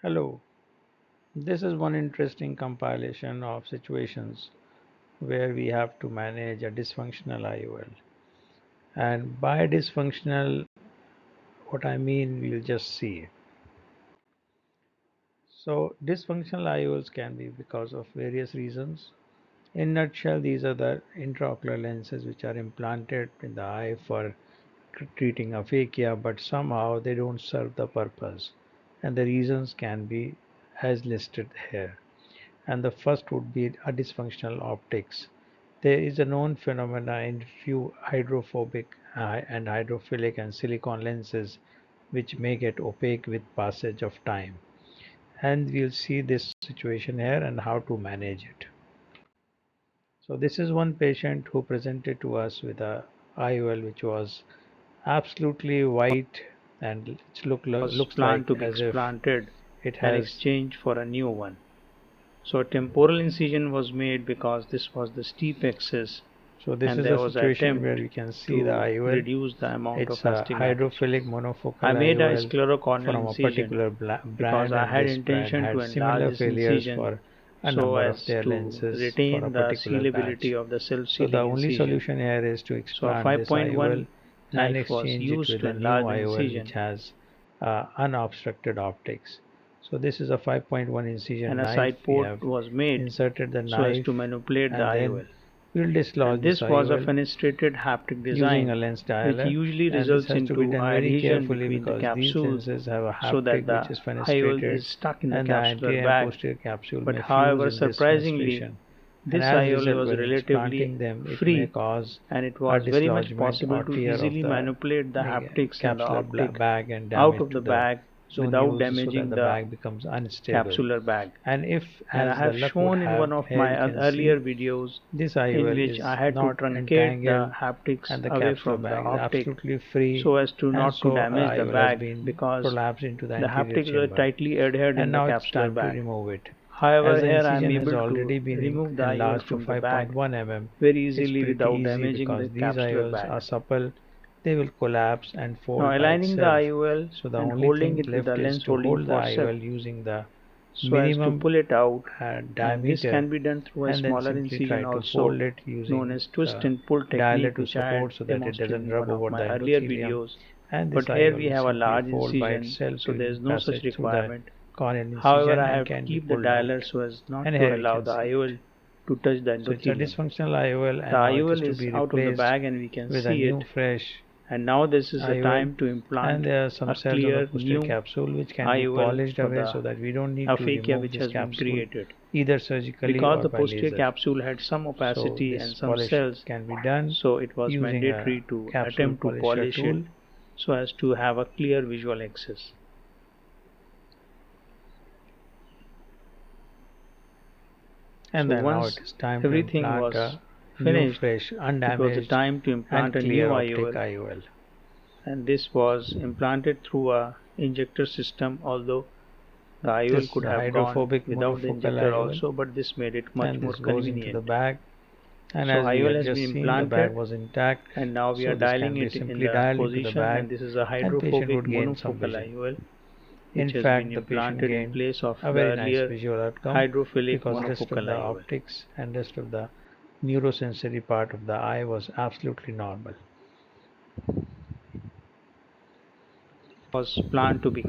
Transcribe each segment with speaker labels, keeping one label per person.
Speaker 1: Hello, this is one interesting compilation of situations where we have to manage a dysfunctional IOL. And by dysfunctional, what I mean, we'll just see. So, dysfunctional IOLs can be because of various reasons. In nutshell, these are the intraocular lenses which are implanted in the eye for treating aphakia, but somehow they don't serve the purpose. And the reasons can be as listed here. And the first would be a dysfunctional optics. There is a known phenomena in few hydrophobic and hydrophilic and silicon lenses which may get opaque with passage of time. And we'll see this situation here and how to manage it. So this is one patient who presented to us with a IOL which was absolutely white and
Speaker 2: Was
Speaker 1: looks
Speaker 2: planned
Speaker 1: like
Speaker 2: to be
Speaker 1: as if
Speaker 2: explanted
Speaker 1: it
Speaker 2: and
Speaker 1: has.
Speaker 2: exchanged for a new one. So a temporal incision was made because this was the steep axis
Speaker 1: So this
Speaker 2: and
Speaker 1: is
Speaker 2: there
Speaker 1: a
Speaker 2: was an
Speaker 1: situation where
Speaker 2: attempt
Speaker 1: we can see the
Speaker 2: to
Speaker 1: IOL.
Speaker 2: reduce the amount
Speaker 1: It's
Speaker 2: of
Speaker 1: a
Speaker 2: astigmatism.
Speaker 1: hydrophilic
Speaker 2: I
Speaker 1: monofocal
Speaker 2: made a
Speaker 1: IOL
Speaker 2: sclerocorneal
Speaker 1: from a
Speaker 2: incision
Speaker 1: particular
Speaker 2: because
Speaker 1: brand,
Speaker 2: I
Speaker 1: and
Speaker 2: had
Speaker 1: this brand
Speaker 2: intention to
Speaker 1: had
Speaker 2: enlarge
Speaker 1: similar
Speaker 2: this
Speaker 1: failures
Speaker 2: incision
Speaker 1: for a
Speaker 2: so
Speaker 1: number of
Speaker 2: as
Speaker 1: their
Speaker 2: to
Speaker 1: lenses for a
Speaker 2: retain the
Speaker 1: particular
Speaker 2: sealability
Speaker 1: batch.
Speaker 2: of the
Speaker 1: So the
Speaker 2: self-sealing
Speaker 1: only
Speaker 2: incision.
Speaker 1: solution here is to
Speaker 2: So a
Speaker 1: expand this IOL
Speaker 2: 5.1
Speaker 1: and
Speaker 2: knife was
Speaker 1: exchange it
Speaker 2: used
Speaker 1: with
Speaker 2: to
Speaker 1: a new
Speaker 2: enlarge the
Speaker 1: IOL which
Speaker 2: incision,
Speaker 1: has unobstructed optics. So this is a 5.1 incision
Speaker 2: and a
Speaker 1: knife.
Speaker 2: side
Speaker 1: We
Speaker 2: port
Speaker 1: have
Speaker 2: was made
Speaker 1: inserted the
Speaker 2: so as
Speaker 1: knife
Speaker 2: to manipulate the
Speaker 1: and then
Speaker 2: IOL.
Speaker 1: we'll dislodge
Speaker 2: And
Speaker 1: this
Speaker 2: this was a
Speaker 1: IOL
Speaker 2: fenestrated haptic
Speaker 1: using a
Speaker 2: design,
Speaker 1: lens
Speaker 2: which
Speaker 1: dialer,
Speaker 2: usually
Speaker 1: and this
Speaker 2: results
Speaker 1: has to be
Speaker 2: into
Speaker 1: done very
Speaker 2: adhesion
Speaker 1: carefully
Speaker 2: between the
Speaker 1: because these
Speaker 2: capsules
Speaker 1: lenses have a
Speaker 2: so that
Speaker 1: haptic which
Speaker 2: the
Speaker 1: is
Speaker 2: IOL
Speaker 1: fenestrated
Speaker 2: is stuck in the
Speaker 1: and the
Speaker 2: capsular
Speaker 1: anterior and
Speaker 2: bag.
Speaker 1: posterior capsule
Speaker 2: But
Speaker 1: may fuse
Speaker 2: however,
Speaker 1: in this
Speaker 2: surprisingly,
Speaker 1: fenestration, and
Speaker 2: this
Speaker 1: as a
Speaker 2: IOL
Speaker 1: result
Speaker 2: was
Speaker 1: when
Speaker 2: relatively
Speaker 1: explanting them it may
Speaker 2: free
Speaker 1: cause
Speaker 2: and it
Speaker 1: a
Speaker 2: was very much
Speaker 1: dislodgement
Speaker 2: possible
Speaker 1: or
Speaker 2: to
Speaker 1: tear of
Speaker 2: easily
Speaker 1: the
Speaker 2: manipulate the haptics and the
Speaker 1: capsular
Speaker 2: optic
Speaker 1: bag and
Speaker 2: out
Speaker 1: damage
Speaker 2: of
Speaker 1: to
Speaker 2: the
Speaker 1: the
Speaker 2: bag
Speaker 1: zone
Speaker 2: without
Speaker 1: used so that
Speaker 2: damaging
Speaker 1: the
Speaker 2: the
Speaker 1: bag becomes unstable.
Speaker 2: capsular bag.
Speaker 1: And if,
Speaker 2: And I
Speaker 1: as the
Speaker 2: have
Speaker 1: luck would
Speaker 2: shown in
Speaker 1: have,
Speaker 2: one of
Speaker 1: here you
Speaker 2: my
Speaker 1: can
Speaker 2: earlier
Speaker 1: see
Speaker 2: videos
Speaker 1: this
Speaker 2: in
Speaker 1: IOL
Speaker 2: which I
Speaker 1: is
Speaker 2: had to
Speaker 1: not
Speaker 2: truncate the
Speaker 1: entangled
Speaker 2: haptics
Speaker 1: and the
Speaker 2: away
Speaker 1: capsular
Speaker 2: from the
Speaker 1: bag is
Speaker 2: optic
Speaker 1: absolutely free,
Speaker 2: so as to
Speaker 1: and
Speaker 2: not to
Speaker 1: so
Speaker 2: damage the
Speaker 1: IOL has
Speaker 2: bag
Speaker 1: been
Speaker 2: because
Speaker 1: prolapsed into the
Speaker 2: the
Speaker 1: anterior
Speaker 2: haptics were
Speaker 1: chamber,
Speaker 2: tightly adhered
Speaker 1: and
Speaker 2: in the
Speaker 1: now it's
Speaker 2: capsular
Speaker 1: time to
Speaker 2: bag.
Speaker 1: remove it. As
Speaker 2: However,
Speaker 1: the
Speaker 2: here I am
Speaker 1: incision has
Speaker 2: able to
Speaker 1: already been
Speaker 2: remove the IOL
Speaker 1: enlarged to
Speaker 2: from the bag
Speaker 1: 5.1 mm,
Speaker 2: very
Speaker 1: it's
Speaker 2: easily
Speaker 1: pretty
Speaker 2: without
Speaker 1: easy
Speaker 2: damaging the
Speaker 1: because these
Speaker 2: capsular
Speaker 1: IOLs
Speaker 2: bag.
Speaker 1: are supple, they will collapse and
Speaker 2: Now
Speaker 1: fold by
Speaker 2: aligning the
Speaker 1: itself.
Speaker 2: IOL
Speaker 1: So the
Speaker 2: and
Speaker 1: only
Speaker 2: holding
Speaker 1: thing
Speaker 2: it with the
Speaker 1: left is
Speaker 2: lens
Speaker 1: to
Speaker 2: holding
Speaker 1: hold the
Speaker 2: forceps
Speaker 1: IOL using the
Speaker 2: so as to
Speaker 1: minimum
Speaker 2: pull it out, and this
Speaker 1: diameter
Speaker 2: can be done through a
Speaker 1: and then
Speaker 2: smaller
Speaker 1: simply
Speaker 2: incision
Speaker 1: try to
Speaker 2: also,
Speaker 1: fold it
Speaker 2: known
Speaker 1: using
Speaker 2: as twist
Speaker 1: the
Speaker 2: and pull
Speaker 1: dialer
Speaker 2: technique,
Speaker 1: to
Speaker 2: which I had
Speaker 1: support so that it
Speaker 2: demonstrated
Speaker 1: doesn't
Speaker 2: in
Speaker 1: rub
Speaker 2: one of
Speaker 1: over the
Speaker 2: my earlier
Speaker 1: endothelium,
Speaker 2: videos.
Speaker 1: and this
Speaker 2: But here
Speaker 1: IOL
Speaker 2: we
Speaker 1: will
Speaker 2: have a
Speaker 1: simply
Speaker 2: large
Speaker 1: fold by
Speaker 2: incision,
Speaker 1: itself
Speaker 2: so there
Speaker 1: during
Speaker 2: is no such
Speaker 1: passage through the
Speaker 2: requirement.
Speaker 1: corneal
Speaker 2: However,
Speaker 1: incision
Speaker 2: I
Speaker 1: and
Speaker 2: have to
Speaker 1: can be
Speaker 2: keep the
Speaker 1: pulled out.
Speaker 2: dialer so as
Speaker 1: And
Speaker 2: not to
Speaker 1: here you
Speaker 2: allow
Speaker 1: can
Speaker 2: the
Speaker 1: see it.
Speaker 2: IOL to touch the
Speaker 1: So it's a
Speaker 2: endothelium.
Speaker 1: dysfunctional IOL,
Speaker 2: The
Speaker 1: and now it is
Speaker 2: IOL
Speaker 1: to
Speaker 2: is
Speaker 1: be
Speaker 2: out of the
Speaker 1: replaced
Speaker 2: bag and we can
Speaker 1: with a
Speaker 2: see
Speaker 1: new
Speaker 2: it.
Speaker 1: fresh
Speaker 2: And now this is the
Speaker 1: IOL,
Speaker 2: time to
Speaker 1: and
Speaker 2: implant
Speaker 1: there are some
Speaker 2: a
Speaker 1: cells on the
Speaker 2: clear
Speaker 1: posterior
Speaker 2: new
Speaker 1: capsule which can be
Speaker 2: IOL
Speaker 1: polished
Speaker 2: for
Speaker 1: away
Speaker 2: the
Speaker 1: so that we don't need to
Speaker 2: aphakia
Speaker 1: remove
Speaker 2: which
Speaker 1: this
Speaker 2: has been
Speaker 1: capsule
Speaker 2: created.
Speaker 1: either surgically
Speaker 2: Because
Speaker 1: or
Speaker 2: the
Speaker 1: by
Speaker 2: posterior
Speaker 1: laser.
Speaker 2: capsule had some
Speaker 1: So
Speaker 2: opacity and
Speaker 1: this
Speaker 2: some
Speaker 1: polish
Speaker 2: cells,
Speaker 1: can be done
Speaker 2: so it was
Speaker 1: using a
Speaker 2: mandatory to
Speaker 1: capsule
Speaker 2: attempt to
Speaker 1: polisher
Speaker 2: polish it
Speaker 1: tool,
Speaker 2: so as to have a clear visual access.
Speaker 1: and
Speaker 2: So
Speaker 1: then now it
Speaker 2: once
Speaker 1: is time to
Speaker 2: everything
Speaker 1: implant
Speaker 2: was
Speaker 1: a new,
Speaker 2: finished,
Speaker 1: fresh,
Speaker 2: it was the
Speaker 1: undamaged,
Speaker 2: time to implant
Speaker 1: and
Speaker 2: a
Speaker 1: clear
Speaker 2: new
Speaker 1: optic
Speaker 2: IOL,
Speaker 1: IOL.
Speaker 2: and this was implanted through a injector system, although the IOL
Speaker 1: This is
Speaker 2: could
Speaker 1: a
Speaker 2: have gone
Speaker 1: hydrophobic
Speaker 2: without the
Speaker 1: monofocal
Speaker 2: injector
Speaker 1: IOL,
Speaker 2: also, but this made it much
Speaker 1: and
Speaker 2: more
Speaker 1: this goes into the
Speaker 2: convenient.
Speaker 1: bag. And
Speaker 2: So
Speaker 1: as we
Speaker 2: IOL
Speaker 1: have
Speaker 2: has been
Speaker 1: just seen, the bag
Speaker 2: implanted
Speaker 1: was intact,
Speaker 2: and now we are
Speaker 1: so this
Speaker 2: dialing
Speaker 1: can be
Speaker 2: it in
Speaker 1: simply
Speaker 2: the
Speaker 1: dialed into the
Speaker 2: position,
Speaker 1: bag,
Speaker 2: and this is a
Speaker 1: and patient
Speaker 2: hydrophobic
Speaker 1: would gain some
Speaker 2: monofocal
Speaker 1: vision.
Speaker 2: IOL
Speaker 1: In
Speaker 2: which has been
Speaker 1: fact, the patient
Speaker 2: implanted in
Speaker 1: gained
Speaker 2: place of
Speaker 1: a
Speaker 2: the
Speaker 1: very nice
Speaker 2: earlier
Speaker 1: visual outcome
Speaker 2: hydrophilic
Speaker 1: because rest of
Speaker 2: monofocal
Speaker 1: the
Speaker 2: IOL.
Speaker 1: optics and rest of the neurosensory part of the eye was absolutely normal.
Speaker 2: Was planned to be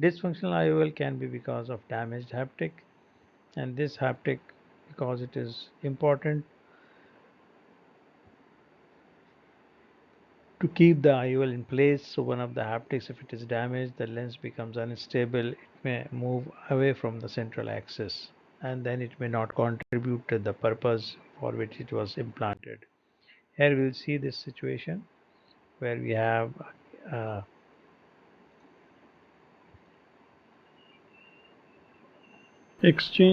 Speaker 1: Dysfunctional IOL can be because of damaged haptic, and this haptic, because it is important to keep the IOL in place. So one of the haptics, if it is damaged, the lens becomes unstable. It may move away from the central axis, and then it may not contribute to the purpose for which it was implanted. Here we'll see this situation where we have uh,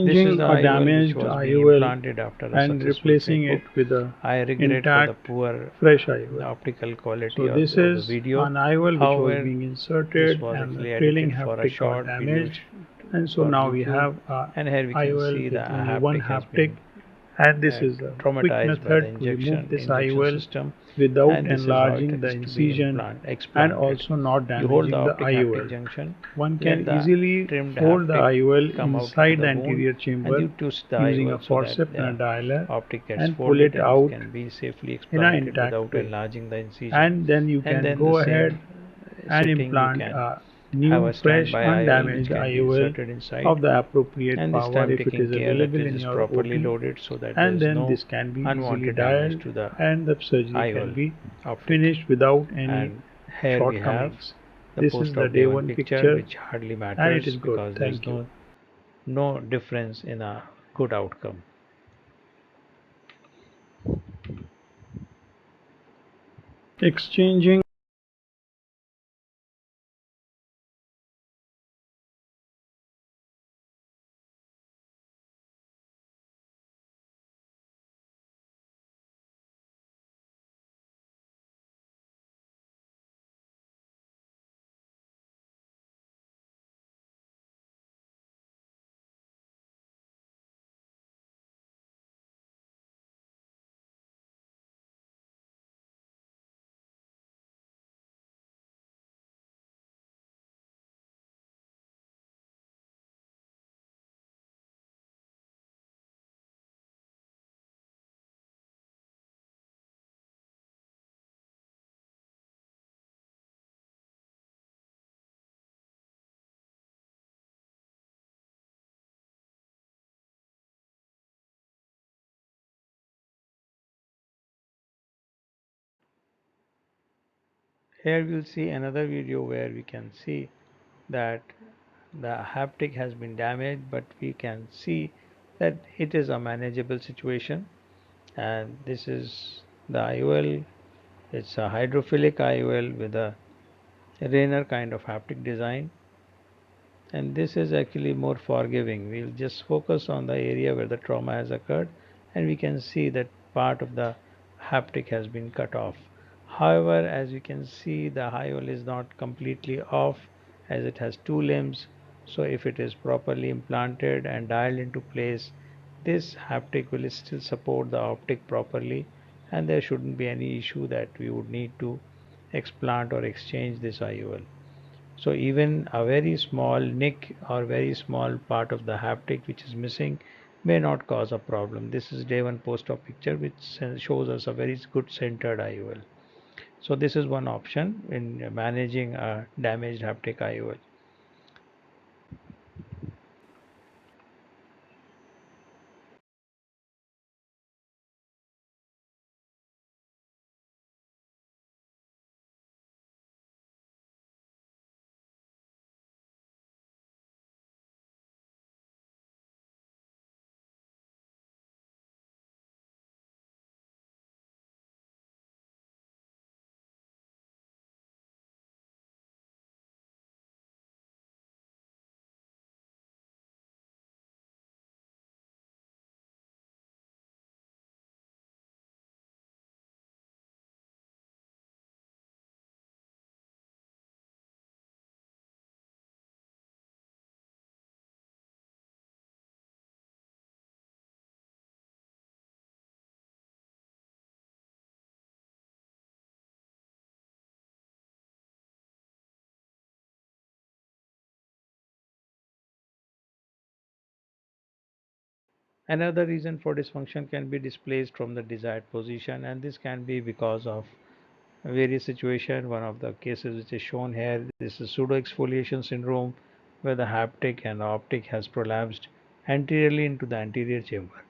Speaker 1: this is
Speaker 2: Exchanging
Speaker 1: the
Speaker 2: a
Speaker 1: IOL which
Speaker 2: damaged
Speaker 1: was being
Speaker 2: IOL
Speaker 1: implanted after a
Speaker 2: and
Speaker 1: successful
Speaker 2: replacing
Speaker 1: phaco.
Speaker 2: it with a
Speaker 1: I regret for the
Speaker 2: intact
Speaker 1: poor
Speaker 2: fresh IOL.
Speaker 1: optical quality
Speaker 2: So
Speaker 1: of
Speaker 2: this
Speaker 1: of the
Speaker 2: is
Speaker 1: video.
Speaker 2: an IOL which was
Speaker 1: However,
Speaker 2: being
Speaker 1: this
Speaker 2: inserted
Speaker 1: was
Speaker 2: and the
Speaker 1: actually
Speaker 2: trailing
Speaker 1: edited for a
Speaker 2: haptic got
Speaker 1: short video
Speaker 2: damaged, and so
Speaker 1: for
Speaker 2: now we
Speaker 1: YouTube,
Speaker 2: have a
Speaker 1: and here we can
Speaker 2: IOL
Speaker 1: see the
Speaker 2: with only one
Speaker 1: haptic has
Speaker 2: haptic,
Speaker 1: been
Speaker 2: and this is a quick
Speaker 1: traumatized by the
Speaker 2: method to remove
Speaker 1: injection
Speaker 2: this
Speaker 1: injection
Speaker 2: IOL
Speaker 1: system,
Speaker 2: without
Speaker 1: and this is how it
Speaker 2: enlarging the
Speaker 1: is to be
Speaker 2: incision and
Speaker 1: explanted.
Speaker 2: also not
Speaker 1: You hold the
Speaker 2: damaging the
Speaker 1: optic haptic
Speaker 2: IOL.
Speaker 1: junction,
Speaker 2: One can
Speaker 1: let the
Speaker 2: easily
Speaker 1: trimmed
Speaker 2: fold the
Speaker 1: haptic
Speaker 2: IOL
Speaker 1: come out into
Speaker 2: inside
Speaker 1: the
Speaker 2: the
Speaker 1: wound,
Speaker 2: anterior
Speaker 1: and
Speaker 2: chamber
Speaker 1: you twist the
Speaker 2: using a
Speaker 1: IOL so that
Speaker 2: forceps and a
Speaker 1: the
Speaker 2: dialer
Speaker 1: optic gets
Speaker 2: and pull
Speaker 1: folded
Speaker 2: it
Speaker 1: and it
Speaker 2: out
Speaker 1: can be safely
Speaker 2: in an
Speaker 1: explanted
Speaker 2: intact
Speaker 1: without
Speaker 2: way.
Speaker 1: enlarging the incision.
Speaker 2: And then you
Speaker 1: And
Speaker 2: can
Speaker 1: then the
Speaker 2: go
Speaker 1: same
Speaker 2: ahead and
Speaker 1: sitting you
Speaker 2: implant
Speaker 1: can
Speaker 2: a
Speaker 1: have
Speaker 2: new,
Speaker 1: a
Speaker 2: fresh,
Speaker 1: standby IOL which
Speaker 2: undamaged
Speaker 1: can be
Speaker 2: IOL
Speaker 1: inserted inside,
Speaker 2: of the appropriate
Speaker 1: and this
Speaker 2: power
Speaker 1: time
Speaker 2: if it
Speaker 1: taking
Speaker 2: is
Speaker 1: care that
Speaker 2: available
Speaker 1: it
Speaker 2: in
Speaker 1: is
Speaker 2: your
Speaker 1: properly
Speaker 2: OP,
Speaker 1: loaded so that there
Speaker 2: and
Speaker 1: is
Speaker 2: then
Speaker 1: no
Speaker 2: this can be easily
Speaker 1: unwanted damage
Speaker 2: dialed
Speaker 1: to the
Speaker 2: and the surgery can
Speaker 1: IOL
Speaker 2: be
Speaker 1: optic.
Speaker 2: finished without any
Speaker 1: And here we have
Speaker 2: shortcomings.
Speaker 1: the
Speaker 2: This is
Speaker 1: post
Speaker 2: the
Speaker 1: op day
Speaker 2: day
Speaker 1: one
Speaker 2: one
Speaker 1: picture,
Speaker 2: picture,
Speaker 1: which hardly
Speaker 2: and it is
Speaker 1: matters
Speaker 2: good.
Speaker 1: because there's
Speaker 2: Thank you.
Speaker 1: no difference in a good outcome.
Speaker 2: Exchanging
Speaker 1: Here we'll see another video where we can see that the haptic has been damaged, but we can see that it is a manageable situation. And this is the IOL. It's a hydrophilic IOL with a Rainer kind of haptic design, and this is actually more forgiving. We'll just focus on the area where the trauma has occurred, and we can see that part of the haptic has been cut off. However, as you can see, the IOL is not completely off as it has two limbs. So if it is properly implanted and dialed into place, this haptic will still support the optic properly, and there shouldn't be any issue that we would need to explant or exchange this IOL. So even a very small nick or very small part of the haptic which is missing may not cause a problem. This is day one post-op picture which shows us a very good centered IOL. So this is one option in managing a damaged haptic IOL. Another reason for dysfunction can be displaced from the desired position, and this can be because of various situations. One of the cases which is shown here, this is pseudo exfoliation syndrome, where the haptic and the optic has prolapsed anteriorly into the anterior chamber.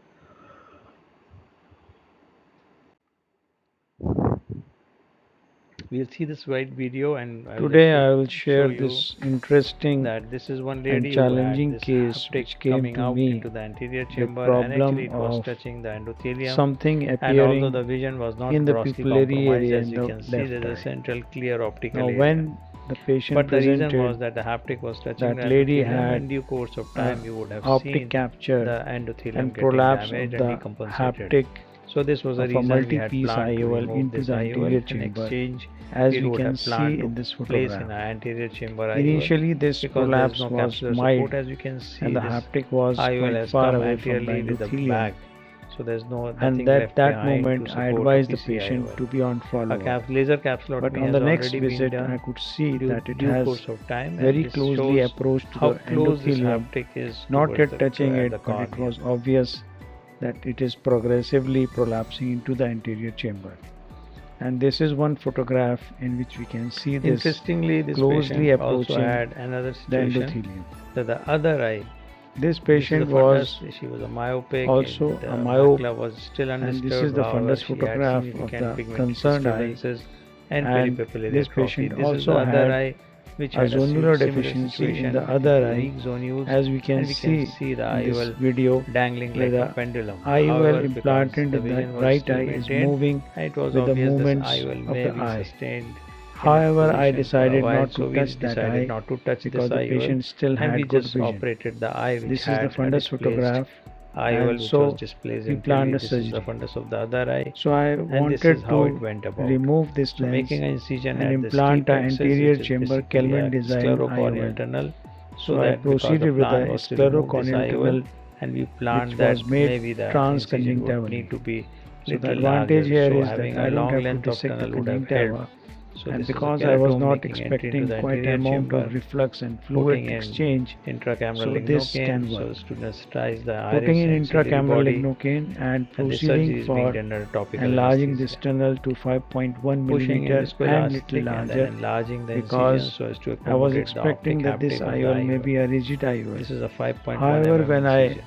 Speaker 1: We'll see this right video, and I will just
Speaker 2: Today I will
Speaker 1: show
Speaker 2: share
Speaker 1: you
Speaker 2: this interesting
Speaker 1: that this is one
Speaker 2: and
Speaker 1: lady who had
Speaker 2: challenging
Speaker 1: this
Speaker 2: case
Speaker 1: haptic
Speaker 2: which came
Speaker 1: coming
Speaker 2: to
Speaker 1: out
Speaker 2: me
Speaker 1: into the anterior
Speaker 2: with
Speaker 1: chamber, and actually
Speaker 2: problem
Speaker 1: it was
Speaker 2: of
Speaker 1: touching the endothelium.
Speaker 2: something
Speaker 1: And although
Speaker 2: appearing
Speaker 1: the vision was not
Speaker 2: in the
Speaker 1: grossly
Speaker 2: pupillary
Speaker 1: compromised,
Speaker 2: area
Speaker 1: as
Speaker 2: in
Speaker 1: you
Speaker 2: the
Speaker 1: can see,
Speaker 2: left
Speaker 1: there's a
Speaker 2: eye.
Speaker 1: central clear optical
Speaker 2: Now
Speaker 1: area.
Speaker 2: when the patient
Speaker 1: But the reason was
Speaker 2: presented,
Speaker 1: that the haptic was touching the
Speaker 2: that lady
Speaker 1: endothelium.
Speaker 2: had
Speaker 1: In due course of
Speaker 2: a
Speaker 1: time, you would have
Speaker 2: optic
Speaker 1: seen
Speaker 2: capture
Speaker 1: the endothelium
Speaker 2: and
Speaker 1: getting
Speaker 2: prolapse
Speaker 1: damaged
Speaker 2: of
Speaker 1: and
Speaker 2: the
Speaker 1: decompensated.
Speaker 2: haptic
Speaker 1: So this was the
Speaker 2: of a
Speaker 1: reason we had
Speaker 2: multi-piece
Speaker 1: planned to
Speaker 2: IOL
Speaker 1: remove
Speaker 2: into
Speaker 1: this
Speaker 2: the
Speaker 1: IOL.
Speaker 2: anterior
Speaker 1: In
Speaker 2: chamber,
Speaker 1: exchange,
Speaker 2: as
Speaker 1: we
Speaker 2: we
Speaker 1: would
Speaker 2: can
Speaker 1: have planned
Speaker 2: see
Speaker 1: to
Speaker 2: in this
Speaker 1: place in
Speaker 2: photograph.
Speaker 1: our anterior chamber IOL,
Speaker 2: Initially this
Speaker 1: because there is
Speaker 2: prolapse
Speaker 1: no
Speaker 2: was
Speaker 1: capsular support.
Speaker 2: mild
Speaker 1: As you can see,
Speaker 2: and the
Speaker 1: this
Speaker 2: haptic was
Speaker 1: IOL
Speaker 2: quite
Speaker 1: has
Speaker 2: far
Speaker 1: come
Speaker 2: away from the
Speaker 1: anteriorly with the
Speaker 2: endothelium,
Speaker 1: back, so there's
Speaker 2: and
Speaker 1: nothing
Speaker 2: at
Speaker 1: left
Speaker 2: that
Speaker 1: behind to
Speaker 2: moment I
Speaker 1: support a
Speaker 2: advised the
Speaker 1: PC
Speaker 2: patient
Speaker 1: IOL.
Speaker 2: to be on follow-up.
Speaker 1: Laser
Speaker 2: But
Speaker 1: capsulotomy
Speaker 2: on
Speaker 1: has
Speaker 2: the next
Speaker 1: already been
Speaker 2: visit I
Speaker 1: done
Speaker 2: could see
Speaker 1: due
Speaker 2: that it
Speaker 1: due
Speaker 2: has
Speaker 1: course of time, and
Speaker 2: very
Speaker 1: this
Speaker 2: closely
Speaker 1: shows
Speaker 2: approached to
Speaker 1: how
Speaker 2: the
Speaker 1: close this
Speaker 2: endothelium,
Speaker 1: haptic is
Speaker 2: not
Speaker 1: towards
Speaker 2: yet touching
Speaker 1: the
Speaker 2: it, but it
Speaker 1: cornea.
Speaker 2: was obvious that it is progressively prolapsing into the anterior chamber. And this is one photograph in which we can see this
Speaker 1: Interestingly, this
Speaker 2: closely
Speaker 1: patient also
Speaker 2: approaching
Speaker 1: had another
Speaker 2: the
Speaker 1: situation,
Speaker 2: endothelium.
Speaker 1: that the other eye,
Speaker 2: This
Speaker 1: this is the
Speaker 2: patient
Speaker 1: fundus,
Speaker 2: was
Speaker 1: she was a myopic,
Speaker 2: also
Speaker 1: and the
Speaker 2: a myope,
Speaker 1: macula was still
Speaker 2: and this is
Speaker 1: undisturbed.
Speaker 2: the
Speaker 1: However,
Speaker 2: fundus
Speaker 1: she had
Speaker 2: photograph of
Speaker 1: significant
Speaker 2: the
Speaker 1: pigment
Speaker 2: concerned eye,
Speaker 1: disturbances and
Speaker 2: and
Speaker 1: peripapillary
Speaker 2: this
Speaker 1: atrophy.
Speaker 2: patient
Speaker 1: This is the
Speaker 2: also
Speaker 1: other
Speaker 2: had
Speaker 1: eye, which
Speaker 2: a
Speaker 1: had a
Speaker 2: zonular
Speaker 1: similar
Speaker 2: deficiency in the
Speaker 1: situation with
Speaker 2: other eye,
Speaker 1: weak zonules,
Speaker 2: as we can
Speaker 1: and we can
Speaker 2: see
Speaker 1: see the
Speaker 2: in this
Speaker 1: IOL
Speaker 2: video,
Speaker 1: dangling
Speaker 2: where
Speaker 1: like a
Speaker 2: the
Speaker 1: pendulum.
Speaker 2: IOL
Speaker 1: However, because
Speaker 2: implanted
Speaker 1: the
Speaker 2: in the
Speaker 1: vision was
Speaker 2: right
Speaker 1: still
Speaker 2: eye is
Speaker 1: maintained,
Speaker 2: moving
Speaker 1: and it was
Speaker 2: with the
Speaker 1: obvious this
Speaker 2: movements
Speaker 1: IOL
Speaker 2: of
Speaker 1: may
Speaker 2: the
Speaker 1: be
Speaker 2: eye.
Speaker 1: sustained in its
Speaker 2: However, I
Speaker 1: position for a
Speaker 2: decided
Speaker 1: while,
Speaker 2: not
Speaker 1: so
Speaker 2: to
Speaker 1: we
Speaker 2: touch that
Speaker 1: decided
Speaker 2: eye
Speaker 1: not to touch this
Speaker 2: because the
Speaker 1: IOL,
Speaker 2: patient still
Speaker 1: and we
Speaker 2: had good
Speaker 1: just
Speaker 2: vision.
Speaker 1: operated the eye which
Speaker 2: This is the
Speaker 1: had a
Speaker 2: fundus
Speaker 1: displaced
Speaker 2: photograph,
Speaker 1: IOL
Speaker 2: and
Speaker 1: which was
Speaker 2: so
Speaker 1: displaced
Speaker 2: we
Speaker 1: in
Speaker 2: planned
Speaker 1: TV.
Speaker 2: a
Speaker 1: This is the
Speaker 2: surgery.
Speaker 1: fundus of the other eye,
Speaker 2: So I
Speaker 1: and this is
Speaker 2: wanted
Speaker 1: how it
Speaker 2: to
Speaker 1: went about.
Speaker 2: remove this
Speaker 1: So making
Speaker 2: lens
Speaker 1: an incision
Speaker 2: and
Speaker 1: at the
Speaker 2: implant
Speaker 1: steep
Speaker 2: a
Speaker 1: axis,
Speaker 2: anterior
Speaker 1: which is
Speaker 2: chamber
Speaker 1: basically
Speaker 2: Kelvin
Speaker 1: a
Speaker 2: design
Speaker 1: sclerocorneal
Speaker 2: IOL.
Speaker 1: tunnel, so
Speaker 2: So I
Speaker 1: that because the
Speaker 2: proceeded with
Speaker 1: plan
Speaker 2: the
Speaker 1: was to remove this
Speaker 2: sclerocorneal
Speaker 1: IOL,
Speaker 2: tunnel,
Speaker 1: and we
Speaker 2: which
Speaker 1: planned that
Speaker 2: was made
Speaker 1: maybe the incision would
Speaker 2: transconjunctivally.
Speaker 1: need to be
Speaker 2: So the
Speaker 1: little
Speaker 2: advantage
Speaker 1: larger,
Speaker 2: here
Speaker 1: so
Speaker 2: is that
Speaker 1: having
Speaker 2: I
Speaker 1: a
Speaker 2: don't
Speaker 1: long
Speaker 2: have to
Speaker 1: length of
Speaker 2: dissect the
Speaker 1: tunnel would have helped.
Speaker 2: conjunctiva,
Speaker 1: So
Speaker 2: and
Speaker 1: this is a
Speaker 2: because I was
Speaker 1: keratome
Speaker 2: not
Speaker 1: making entry into
Speaker 2: expecting
Speaker 1: the
Speaker 2: quite
Speaker 1: anterior
Speaker 2: amount
Speaker 1: chamber,
Speaker 2: of reflux and fluid
Speaker 1: putting in
Speaker 2: exchange,
Speaker 1: intracameral
Speaker 2: so this
Speaker 1: lignocaine,
Speaker 2: can
Speaker 1: so
Speaker 2: work.
Speaker 1: the student tries the
Speaker 2: Putting
Speaker 1: iris
Speaker 2: in
Speaker 1: and ciliary
Speaker 2: intracameral
Speaker 1: body,
Speaker 2: lignocaine and
Speaker 1: and this
Speaker 2: proceeding
Speaker 1: surgery is being
Speaker 2: for
Speaker 1: done under topical
Speaker 2: enlarging this
Speaker 1: anesthesia.
Speaker 2: tunnel to 5.1
Speaker 1: Pushing in
Speaker 2: millimeter and little
Speaker 1: viscoelastic and then
Speaker 2: larger,
Speaker 1: enlarging the incision
Speaker 2: because
Speaker 1: so as to
Speaker 2: I was
Speaker 1: accommodate the optic
Speaker 2: expecting that this
Speaker 1: haptic of the
Speaker 2: IOL may
Speaker 1: IOL.
Speaker 2: be a rigid IOL.
Speaker 1: This is a 5.1
Speaker 2: However,
Speaker 1: mm
Speaker 2: when I
Speaker 1: incision.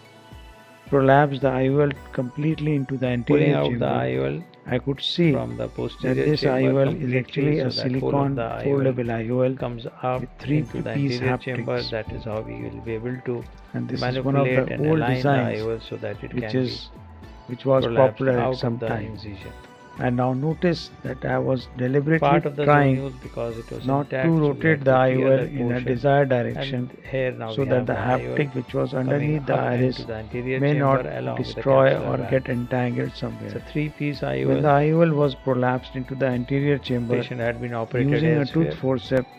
Speaker 2: prolapsed the IOL completely into the
Speaker 1: Pulling
Speaker 2: anterior
Speaker 1: out the
Speaker 2: chamber,
Speaker 1: IOL
Speaker 2: I could see
Speaker 1: from the
Speaker 2: that
Speaker 1: posterior
Speaker 2: this
Speaker 1: chamber
Speaker 2: IOL is
Speaker 1: completely,
Speaker 2: actually
Speaker 1: so
Speaker 2: a
Speaker 1: that whole of
Speaker 2: silicon
Speaker 1: the IOL
Speaker 2: foldable IOL
Speaker 1: comes up
Speaker 2: with
Speaker 1: into the
Speaker 2: three-piece
Speaker 1: anterior chamber.
Speaker 2: haptics.
Speaker 1: That is how we will be able to
Speaker 2: And this is one of
Speaker 1: manipulate
Speaker 2: the
Speaker 1: and
Speaker 2: old
Speaker 1: align the
Speaker 2: designs
Speaker 1: IOL so that it
Speaker 2: which
Speaker 1: can be
Speaker 2: was
Speaker 1: prolapsed
Speaker 2: popular at
Speaker 1: out
Speaker 2: some
Speaker 1: of the
Speaker 2: time.
Speaker 1: incision.
Speaker 2: And now notice that I was deliberately
Speaker 1: Part of the
Speaker 2: trying
Speaker 1: zonules, because it was
Speaker 2: not to
Speaker 1: intact, so we
Speaker 2: rotate
Speaker 1: had
Speaker 2: the
Speaker 1: to clear
Speaker 2: IOL
Speaker 1: that
Speaker 2: in a
Speaker 1: portion.
Speaker 2: desired
Speaker 1: And
Speaker 2: direction,
Speaker 1: here now
Speaker 2: so
Speaker 1: we
Speaker 2: that
Speaker 1: have
Speaker 2: the
Speaker 1: the IOL
Speaker 2: haptic which was
Speaker 1: coming
Speaker 2: underneath the
Speaker 1: up into
Speaker 2: iris
Speaker 1: the anterior
Speaker 2: may
Speaker 1: chamber
Speaker 2: not
Speaker 1: along with the
Speaker 2: destroy
Speaker 1: capsular
Speaker 2: or
Speaker 1: band.
Speaker 2: get entangled
Speaker 1: It's a
Speaker 2: somewhere.
Speaker 1: 3-piece
Speaker 2: When
Speaker 1: IOL.
Speaker 2: the IOL was prolapsed into the anterior chamber,
Speaker 1: Patient had been operated
Speaker 2: using a tooth
Speaker 1: elsewhere.
Speaker 2: forceps,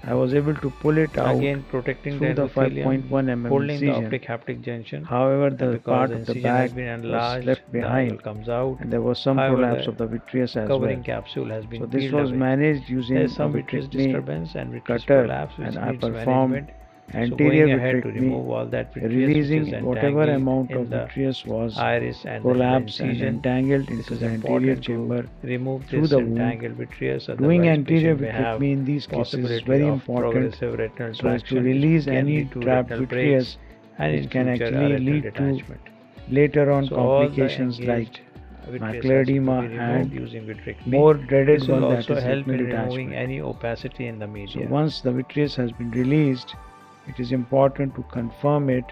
Speaker 2: I was able to pull it out
Speaker 1: Again, protecting the
Speaker 2: through the
Speaker 1: endothelium,
Speaker 2: 5.1 mm
Speaker 1: holding the
Speaker 2: incision.
Speaker 1: optic haptic junction,
Speaker 2: However,
Speaker 1: and
Speaker 2: the
Speaker 1: because
Speaker 2: part
Speaker 1: the
Speaker 2: of the
Speaker 1: incision has
Speaker 2: back
Speaker 1: been
Speaker 2: was
Speaker 1: enlarged,
Speaker 2: left
Speaker 1: the
Speaker 2: behind,
Speaker 1: IOL comes out.
Speaker 2: and there was some
Speaker 1: However,
Speaker 2: prolapse of the vitreous
Speaker 1: the
Speaker 2: as well.
Speaker 1: covering capsule has been
Speaker 2: So this
Speaker 1: peeled
Speaker 2: was
Speaker 1: away.
Speaker 2: managed
Speaker 1: There
Speaker 2: using
Speaker 1: is
Speaker 2: a
Speaker 1: some vitreous
Speaker 2: vitrectomy
Speaker 1: disturbance and vitreous
Speaker 2: cutter,
Speaker 1: prolapse which
Speaker 2: and I
Speaker 1: needs
Speaker 2: performed
Speaker 1: management. So
Speaker 2: anterior
Speaker 1: going ahead to
Speaker 2: vitrectomy,
Speaker 1: remove all that vitreous which is
Speaker 2: releasing whatever
Speaker 1: entangled
Speaker 2: amount
Speaker 1: in
Speaker 2: of
Speaker 1: the
Speaker 2: vitreous was
Speaker 1: iris and the
Speaker 2: prolapsed and
Speaker 1: incision.
Speaker 2: entangled
Speaker 1: This
Speaker 2: into
Speaker 1: is
Speaker 2: the anterior
Speaker 1: important to
Speaker 2: chamber
Speaker 1: remove
Speaker 2: through
Speaker 1: this
Speaker 2: the wound.
Speaker 1: entangled vitreous,
Speaker 2: Doing
Speaker 1: otherwise
Speaker 2: anterior
Speaker 1: patient may have
Speaker 2: vitrectomy in these cases is
Speaker 1: possibility
Speaker 2: very
Speaker 1: of
Speaker 2: important,
Speaker 1: progressive retinal
Speaker 2: so as to
Speaker 1: traction, which
Speaker 2: release
Speaker 1: can
Speaker 2: any
Speaker 1: lead to
Speaker 2: trapped
Speaker 1: retinal breaks
Speaker 2: vitreous,
Speaker 1: and in
Speaker 2: which can
Speaker 1: future a
Speaker 2: actually
Speaker 1: retinal
Speaker 2: lead to
Speaker 1: detachment.
Speaker 2: later on
Speaker 1: So all the
Speaker 2: complications like
Speaker 1: engaged vitreous
Speaker 2: macular
Speaker 1: has to be
Speaker 2: edema
Speaker 1: removed
Speaker 2: and
Speaker 1: using vitrectomy.
Speaker 2: more dreaded
Speaker 1: This will
Speaker 2: one, that
Speaker 1: also
Speaker 2: is
Speaker 1: help
Speaker 2: retinal
Speaker 1: in removing
Speaker 2: detachment.
Speaker 1: any opacity in the
Speaker 2: So
Speaker 1: media.
Speaker 2: once the vitreous has been released, it is important to confirm it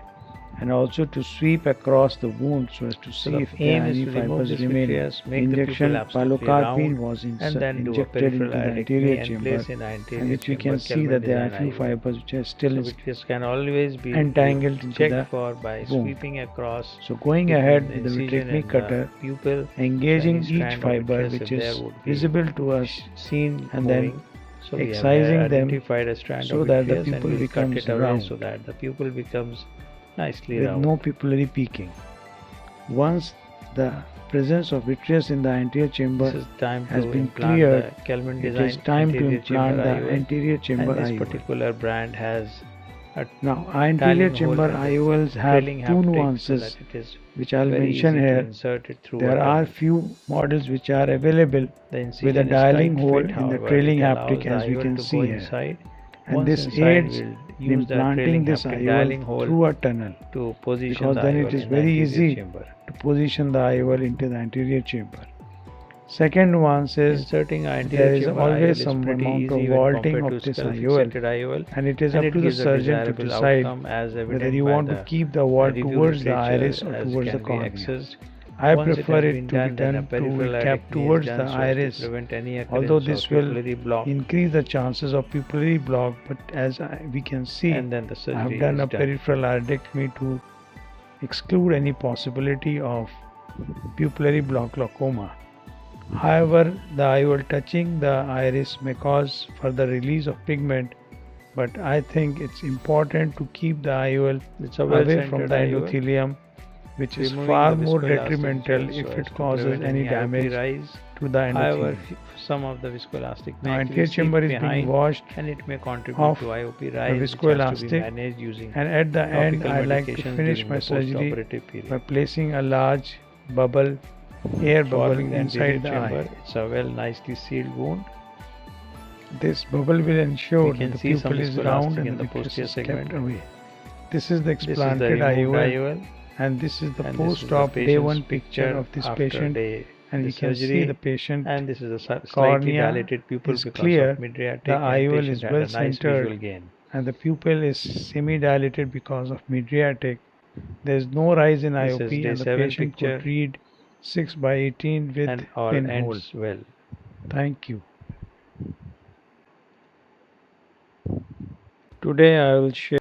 Speaker 2: and also to sweep across the wound so as to
Speaker 1: So
Speaker 2: see
Speaker 1: the
Speaker 2: if there
Speaker 1: aim
Speaker 2: are
Speaker 1: is
Speaker 2: any
Speaker 1: to remove
Speaker 2: fibers
Speaker 1: this
Speaker 2: remain.
Speaker 1: vitreous, make
Speaker 2: Injection
Speaker 1: the pupil absolutely
Speaker 2: pilocarpine
Speaker 1: round,
Speaker 2: was
Speaker 1: and then do a
Speaker 2: injected into
Speaker 1: peripheral
Speaker 2: the
Speaker 1: iridectomy
Speaker 2: anterior
Speaker 1: and
Speaker 2: chamber,
Speaker 1: place in the
Speaker 2: and
Speaker 1: anterior
Speaker 2: which we
Speaker 1: chamber
Speaker 2: can see
Speaker 1: Kelvin
Speaker 2: that there are
Speaker 1: design
Speaker 2: few
Speaker 1: IOL.
Speaker 2: fibers which are still
Speaker 1: So vitreous can always be
Speaker 2: entangled into
Speaker 1: checked
Speaker 2: the
Speaker 1: for by
Speaker 2: wound.
Speaker 1: sweeping across
Speaker 2: So going
Speaker 1: between
Speaker 2: ahead
Speaker 1: the
Speaker 2: with the
Speaker 1: incision
Speaker 2: vitrectomy
Speaker 1: and
Speaker 2: cutter,
Speaker 1: the pupil,
Speaker 2: engaging
Speaker 1: any
Speaker 2: each
Speaker 1: strand of
Speaker 2: fiber
Speaker 1: vitreous,
Speaker 2: which
Speaker 1: if there
Speaker 2: is
Speaker 1: would be
Speaker 2: visible to us,
Speaker 1: seen
Speaker 2: and
Speaker 1: moving.
Speaker 2: then
Speaker 1: So we have
Speaker 2: excising them
Speaker 1: identified a strand
Speaker 2: so
Speaker 1: of
Speaker 2: that the
Speaker 1: vitreous and
Speaker 2: pupil
Speaker 1: we'll cut
Speaker 2: becomes
Speaker 1: it away
Speaker 2: round
Speaker 1: so that the pupil becomes nicely
Speaker 2: with
Speaker 1: round.
Speaker 2: no pupillary peaking. Once the presence of vitreous in the anterior chamber
Speaker 1: This is time
Speaker 2: has
Speaker 1: to
Speaker 2: been
Speaker 1: implant
Speaker 2: cleared,
Speaker 1: the Kelvin
Speaker 2: it
Speaker 1: design
Speaker 2: is time to
Speaker 1: anterior
Speaker 2: implant
Speaker 1: chamber
Speaker 2: the
Speaker 1: IOL,
Speaker 2: anterior chamber
Speaker 1: and this
Speaker 2: IOL.
Speaker 1: particular brand has a
Speaker 2: Now, anterior
Speaker 1: tiling hole
Speaker 2: chamber
Speaker 1: with the
Speaker 2: IOLs have
Speaker 1: trailing
Speaker 2: two
Speaker 1: haptic so
Speaker 2: nuances
Speaker 1: that it is
Speaker 2: which I'll
Speaker 1: very
Speaker 2: mention
Speaker 1: easy to
Speaker 2: here.
Speaker 1: insert it through
Speaker 2: There
Speaker 1: a
Speaker 2: are
Speaker 1: tunnel.
Speaker 2: few models which are available
Speaker 1: The
Speaker 2: with a
Speaker 1: incision is
Speaker 2: dialing
Speaker 1: tight
Speaker 2: hole
Speaker 1: fit,
Speaker 2: in the
Speaker 1: however,
Speaker 2: trailing
Speaker 1: it allows
Speaker 2: haptic,
Speaker 1: the
Speaker 2: as we
Speaker 1: IOL
Speaker 2: can
Speaker 1: to
Speaker 2: see
Speaker 1: go
Speaker 2: here.
Speaker 1: inside,
Speaker 2: and
Speaker 1: Once
Speaker 2: this
Speaker 1: inside,
Speaker 2: aids
Speaker 1: we'll
Speaker 2: in
Speaker 1: use the
Speaker 2: implanting
Speaker 1: trailing
Speaker 2: this
Speaker 1: napkin
Speaker 2: IOL
Speaker 1: dialing hole
Speaker 2: through a tunnel,
Speaker 1: to position
Speaker 2: because
Speaker 1: the
Speaker 2: then it
Speaker 1: IOL
Speaker 2: is
Speaker 1: in the
Speaker 2: very
Speaker 1: anterior
Speaker 2: easy
Speaker 1: chamber.
Speaker 2: to position the IOL into the anterior chamber. Second one is
Speaker 1: Inserting an anterior
Speaker 2: there is
Speaker 1: chamber
Speaker 2: always
Speaker 1: IOL is
Speaker 2: some
Speaker 1: pretty
Speaker 2: amount of
Speaker 1: easy when
Speaker 2: vaulting
Speaker 1: compared
Speaker 2: of
Speaker 1: to
Speaker 2: this
Speaker 1: skull
Speaker 2: IOL,
Speaker 1: fixated IOL,
Speaker 2: and it is
Speaker 1: and
Speaker 2: up
Speaker 1: it
Speaker 2: to the
Speaker 1: gives a
Speaker 2: surgeon to
Speaker 1: desirable
Speaker 2: decide
Speaker 1: outcome as
Speaker 2: whether
Speaker 1: evident
Speaker 2: you
Speaker 1: by
Speaker 2: want to
Speaker 1: the
Speaker 2: keep the wall
Speaker 1: review
Speaker 2: towards the
Speaker 1: literature
Speaker 2: iris or
Speaker 1: as
Speaker 2: towards the
Speaker 1: can be
Speaker 2: cornea.
Speaker 1: accessed.
Speaker 2: I
Speaker 1: Once it
Speaker 2: prefer
Speaker 1: has
Speaker 2: it
Speaker 1: been
Speaker 2: to be
Speaker 1: done, then a
Speaker 2: done to
Speaker 1: peripheral
Speaker 2: kept
Speaker 1: alectomy is
Speaker 2: towards the
Speaker 1: done so as to
Speaker 2: iris,
Speaker 1: prevent any
Speaker 2: although
Speaker 1: occurrence of
Speaker 2: this will
Speaker 1: pupillary block,
Speaker 2: increase the chances of pupillary block. But as we can see,
Speaker 1: and then the
Speaker 2: I have
Speaker 1: surgery
Speaker 2: done
Speaker 1: is
Speaker 2: a
Speaker 1: done.
Speaker 2: peripheral iridectomy to exclude any possibility of pupillary block glaucoma. However, the IOL touching the iris may cause further release of pigment, but I think it's important to keep the IOL
Speaker 1: It's a
Speaker 2: away from
Speaker 1: well-centered
Speaker 2: the
Speaker 1: IOL,
Speaker 2: endothelium, which is
Speaker 1: removing
Speaker 2: far
Speaker 1: the
Speaker 2: more
Speaker 1: viscoelastic
Speaker 2: detrimental
Speaker 1: gel so
Speaker 2: if
Speaker 1: as
Speaker 2: it
Speaker 1: to
Speaker 2: causes
Speaker 1: prevent
Speaker 2: any
Speaker 1: any IOP
Speaker 2: damage
Speaker 1: rise.
Speaker 2: to the
Speaker 1: However,
Speaker 2: endothelium.
Speaker 1: some of the viscoelastic may
Speaker 2: Now,
Speaker 1: actually
Speaker 2: anterior
Speaker 1: seep
Speaker 2: chamber is being
Speaker 1: behind
Speaker 2: washed
Speaker 1: and it may contribute
Speaker 2: off
Speaker 1: to IOP
Speaker 2: the
Speaker 1: rise, which has to be
Speaker 2: viscoelastic,
Speaker 1: managed using
Speaker 2: and at the end,
Speaker 1: topical
Speaker 2: I like to
Speaker 1: medications
Speaker 2: finish
Speaker 1: during
Speaker 2: my
Speaker 1: the
Speaker 2: surgery
Speaker 1: post-operative
Speaker 2: by
Speaker 1: period.
Speaker 2: placing a large bubble, air bubble
Speaker 1: Forming the anterior
Speaker 2: inside the eye.
Speaker 1: chamber, it's a well nicely sealed wound.
Speaker 2: This bubble will
Speaker 1: We
Speaker 2: ensure that
Speaker 1: can
Speaker 2: the
Speaker 1: see some
Speaker 2: pupil is round
Speaker 1: viscoelastic
Speaker 2: and
Speaker 1: in
Speaker 2: the
Speaker 1: the
Speaker 2: vitreous
Speaker 1: posterior
Speaker 2: is kept
Speaker 1: segment.
Speaker 2: away. This is the
Speaker 1: This is the
Speaker 2: explanted
Speaker 1: removed
Speaker 2: IOL,
Speaker 1: IOL,
Speaker 2: and this is the
Speaker 1: and this is the
Speaker 2: post-op day
Speaker 1: patient's
Speaker 2: 1 picture
Speaker 1: picture
Speaker 2: of this
Speaker 1: after
Speaker 2: patient,
Speaker 1: day
Speaker 2: and
Speaker 1: the
Speaker 2: you can see the
Speaker 1: surgery,
Speaker 2: patient
Speaker 1: and this is a slightly
Speaker 2: cornea
Speaker 1: dilated pupil
Speaker 2: is
Speaker 1: because of
Speaker 2: clear, the
Speaker 1: mydriatic, and
Speaker 2: IOL
Speaker 1: patient
Speaker 2: is
Speaker 1: had
Speaker 2: well
Speaker 1: a nice visual
Speaker 2: centered,
Speaker 1: gain.
Speaker 2: and the pupil is semi-dilated because of mydriatic. There is no rise in
Speaker 1: This is
Speaker 2: IOP,
Speaker 1: day
Speaker 2: and the
Speaker 1: 7
Speaker 2: patient could
Speaker 1: picture,
Speaker 2: read 6 by 18 with
Speaker 1: and all
Speaker 2: pinhole.
Speaker 1: ends well.
Speaker 2: Thank you.
Speaker 1: Today I will share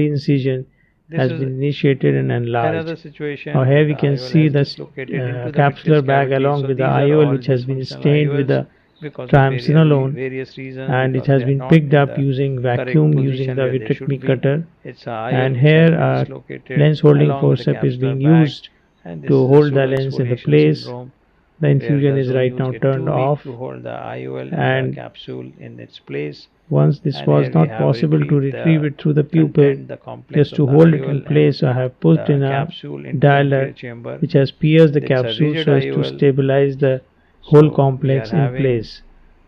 Speaker 2: incision
Speaker 1: This
Speaker 2: has
Speaker 1: is
Speaker 2: been initiated and
Speaker 1: another
Speaker 2: enlarged. Now
Speaker 1: situation
Speaker 2: here
Speaker 1: when
Speaker 2: we
Speaker 1: the
Speaker 2: can
Speaker 1: IOL
Speaker 2: see
Speaker 1: has
Speaker 2: the
Speaker 1: dislocated into the vitreous
Speaker 2: capsular bag
Speaker 1: cavity.
Speaker 2: along
Speaker 1: So
Speaker 2: with the
Speaker 1: these are
Speaker 2: IOL
Speaker 1: all
Speaker 2: which has been
Speaker 1: dysfunctional
Speaker 2: stained with
Speaker 1: IOLs
Speaker 2: the
Speaker 1: because of
Speaker 2: triamcinolone,
Speaker 1: various reasons,
Speaker 2: and it
Speaker 1: because
Speaker 2: has
Speaker 1: they are
Speaker 2: been
Speaker 1: not
Speaker 2: picked
Speaker 1: in
Speaker 2: up
Speaker 1: the
Speaker 2: using
Speaker 1: correct
Speaker 2: vacuum using
Speaker 1: position
Speaker 2: the
Speaker 1: where they should
Speaker 2: vitrectomy
Speaker 1: be.
Speaker 2: cutter.
Speaker 1: It's a IOL
Speaker 2: And
Speaker 1: which has
Speaker 2: here
Speaker 1: been
Speaker 2: a
Speaker 1: dislocated
Speaker 2: lens holding
Speaker 1: along with the
Speaker 2: forceps is
Speaker 1: capsular
Speaker 2: being
Speaker 1: bag,
Speaker 2: used
Speaker 1: and
Speaker 2: to
Speaker 1: this is a
Speaker 2: hold the
Speaker 1: pseudo
Speaker 2: lens in the
Speaker 1: exfoliation
Speaker 2: place.
Speaker 1: syndrome
Speaker 2: The
Speaker 1: where
Speaker 2: infusion
Speaker 1: the
Speaker 2: is
Speaker 1: zone
Speaker 2: right
Speaker 1: use
Speaker 2: now
Speaker 1: get
Speaker 2: turned
Speaker 1: too weak
Speaker 2: off,
Speaker 1: to hold the IOL and the
Speaker 2: and
Speaker 1: capsule in its place.
Speaker 2: once this
Speaker 1: And here
Speaker 2: was
Speaker 1: we
Speaker 2: not
Speaker 1: have
Speaker 2: possible to
Speaker 1: retrieved
Speaker 2: retrieve
Speaker 1: the
Speaker 2: it through the pupil,
Speaker 1: content, the complex
Speaker 2: just
Speaker 1: of
Speaker 2: to
Speaker 1: the
Speaker 2: hold it in
Speaker 1: IOL and
Speaker 2: place I have put in
Speaker 1: the
Speaker 2: a
Speaker 1: capsule into the
Speaker 2: dialer
Speaker 1: anterior chamber.
Speaker 2: which has pierced the
Speaker 1: It's a
Speaker 2: capsule
Speaker 1: rigid
Speaker 2: so as to
Speaker 1: IOL,
Speaker 2: stabilize the whole
Speaker 1: so we are
Speaker 2: complex in
Speaker 1: having
Speaker 2: place.